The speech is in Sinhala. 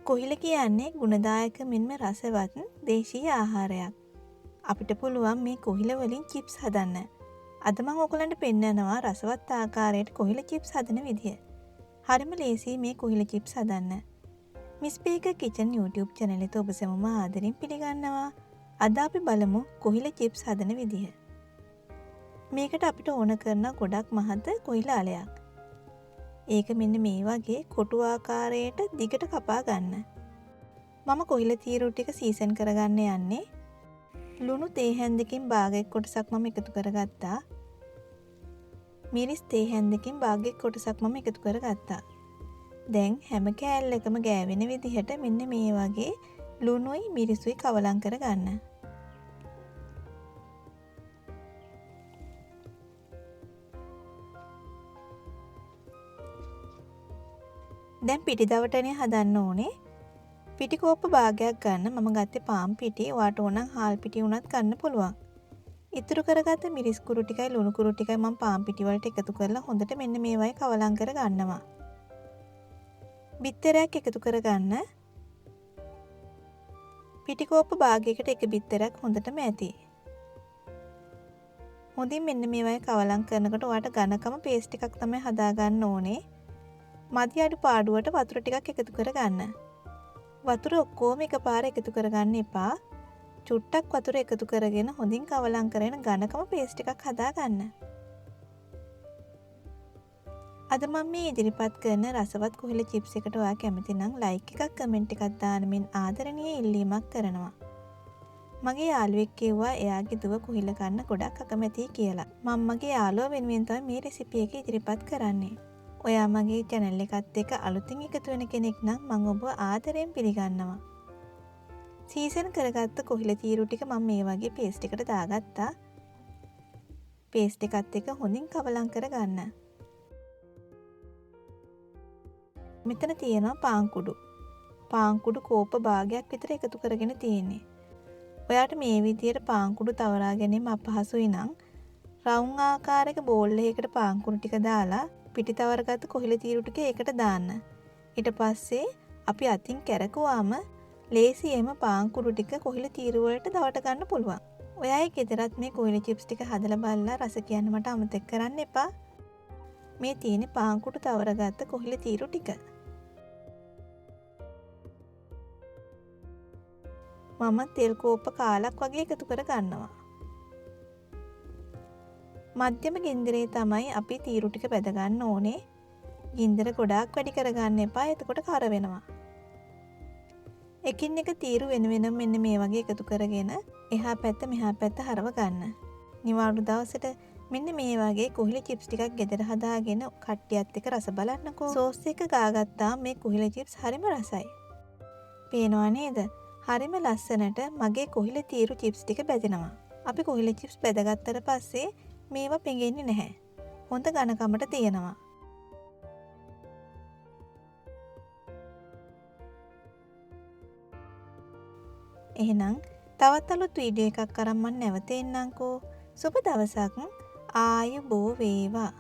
කොහිල කියන්නේ ගුණදායක මෙන්ම රසවත් දේශීය ආහාරයක්. අපිට පුළුවන් මේ කොහිල වලින් චිප්ස් හදන්න. අද මම ඔයගලන්ට පෙන්නනවා රසවත් ආකාරයට කොහිල චිප්ස් හදන විදිය. හරිම ලේසියි මේ කොහිල චිප්ස් හදන්න. Miss baker kitchen YouTube channel එකට ඔබ සැමම ආදරෙන් පිළිගන්නවා. අද අපි බලමු කොහිල චිප්ස් හදන විදිය. මේකට අපිට ඕන කරන ගොඩක් මහත කොහිල අලයක්. ඒක මෙන්න මේ වගේ කොටු ආකාරයට දිගට කපා ගන්න. මම කොහිල තීරු ටික සීසන් කරගන්න යන්නේ. ලුණු තේ හැන්දකින් භාගයක් කොටසක් මම එකතු කරගත්තා. මිරිස් තේ හැන්දකින් භාගයක් කොටසක් මම එකතු කරගත්තා. දැන් හැම කෑල්ලකම ගෑවෙන විදිහට මෙන්න මේ වගේ ලුණුයි මිරිසුයි කවලම් කරගන්න. දැන් පිටි දවටනේ හදන්න ඕනේ. පිටි කෝප්ප භාගයක් ගන්න. මම ගත්තේ පාන් පිටි. ඔයාට ඕන නම් හාල් පිටි උනත් ගන්න පුළුවන්. ඉතුරු කරගත්ත මිරිස් කුරු ටිකයි ලුණු කුරු ටිකයි මම පාන් පිටි වලට එකතු කරලා හොඳට මෙන්න මේ වගේ කවලම් කර ගන්නවා. බිත්තරයක් එකතු කරගන්න. පිටි කෝප්ප භාගයකට එක බිත්තරයක් හොඳටම ඇති. හොඳින් මෙන්න මේ වගේ කවලම් කරනකොට ඔයාට ඝනකම පේස්ට් එකක් තමයි හදා ගන්න ඕනේ. මදි අඩු පාඩුවට වතුර ටිකක් එකතු කරගන්න. වතුර ඔක්කොම එකපාර එකතු කරගන්න එපා. චුට්ටක් වතුර එකතු කරගෙන හොඳින් කවලම් කරගෙන ඝනකම පේස්ට් එකක් හදා ගන්න. අද මම මේ ඉදිරිපත් කරන රසවත් කොහිල චිප්ස් එකට ඔයා කැමති නම් ලයික් එකක් කමෙන්ට් එකක් දාන්න මෙන් ආදරණීය ඉල්ලීමක් කරනවා. මගේ යාළුවෙක් කිව්වා එයාගේ දුව කොහිල කන්න ගොඩක් අකමැතියි කියලා. මම මගේ යාළුවා වෙනුවෙන් තමයි මේ රෙසිපි එක ඉදිරිපත් කරන්නේ. ඔයා මගේ channel එකත් එක්ක අලුතින් එකතු වෙන කෙනෙක් නම් මම ඔබව ආදරයෙන් පිළිගන්නවා. සීසන් කරගත්ත කොහිල තීරු ටික මම මේ වගේ පේස්ට් එකට දාගත්තා. පේස්ට් එකත් එක්ක හොඳින් කවලම් කරගන්න. මෙතන තියෙනවා පාන් කුඩු. පාන් කුඩු කෝප්ප භාගයක් විතර එකතු කරගෙන තියෙන්නේ. ඔයාට මේ විදියට පාන් කුඩු තවරා ගැනීම අපහසුයි නම් රවුම් ආකාරයක බෝල් එකකට පාන් කුඩු ටික දාලා පිටි තවරගත්ත කොහිල තීරු ටික ඒකට දාන්න. ඊට පස්සේ අපි අතින් කැරකුවාම ලේසියෙන්ම පාන් කුඩු ටික කොහිල තීරු වලට දවට ගන්න පුළුවන්. ඔයාගේ ගෙදරත් මේ කොහිල චිප්ස් ටික හදලා බලලා රස කියන්න මට අමතක කරන්න එපා. මේ තියෙන්නේ පාන් කුඩු තවරගත්ත කොහිල තීරු ටික. මම තෙල් කෝප්ප කාලක් වගේ එකතු කර ගන්නවා. මධ්‍යම ගින්දරේ තමයි අපි තීරු ටික බෙද ගන්න ඕනේ. ගින්දර ගොඩාක් වැඩි කරගන්න එපා. එතකොට කර වෙනවා. එකින් එක තීරු වෙන වෙනම මෙන්න මේ වගේ එකතු කරගෙන එහා පැත්ත මෙහා පැත්ත හරව ගන්න. නිවාඩු දවසට මෙන්න මේ වගේ කොහිල චිප්ස් ටිකක් ගෙදර හදාගෙන කට්ටියත් එක්ක රස බලන්නකෝ. සෝස් එක ගාගත්තාම මේ කොහිල චිප්ස් හරිම රසයි. පේනවා නේද? හරිම ලස්සනට මගේ කොහිල තීරු චිප්ස් ටික බෙදෙනවා. අපි කොහිල චිප්ස් බෙදගත්තට පස්සේ මේවා පෙඟෙන්නේ නැහැ. හොඳ ඝනකමට තියෙනවා. එහෙනම් තවත් අලුත් වීඩියෝ එකක් අරන් මම නැවත එන්නම්කෝ. සුබ දවසක්. ආයුබෝ වේවා.